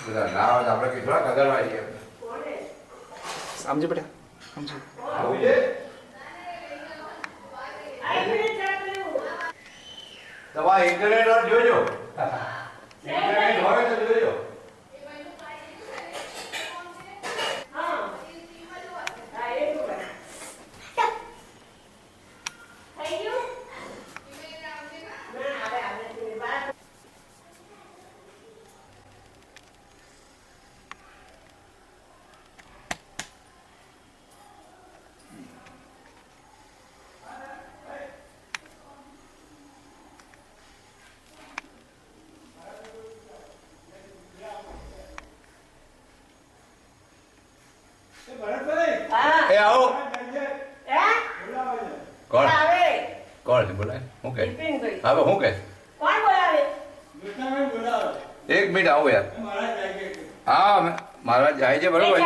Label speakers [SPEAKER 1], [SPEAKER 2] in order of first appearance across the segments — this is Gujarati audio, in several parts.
[SPEAKER 1] બધા લાવ આપણે કઈ થોડા કદરવા છીએ
[SPEAKER 2] સમજી બેટા સમજી
[SPEAKER 1] આવું છે દવા ઇન્ટરનેટ પર જોજો ઇન્ટરનેટ હોય તો જોજો એ આવો કોણ કોણ છે બોલાય હું કહે હવે હું કહે એક મિનિટ આવો યાર હા મારા જાય છે બરોબર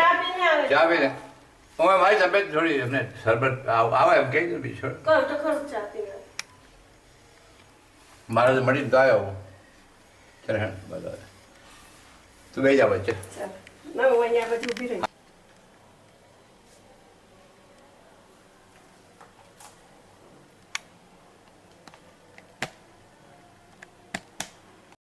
[SPEAKER 1] ચા પીને હું મારી તબિયત થોડી એમને શરબત આવે એમ કહી દઉં બીજું મારે તો મળીને તો આવ્યો ચાલ હા બરાબર તું બે જા વચ્ચે
[SPEAKER 3] ના હું અહીંયા પછી ઊભી રહી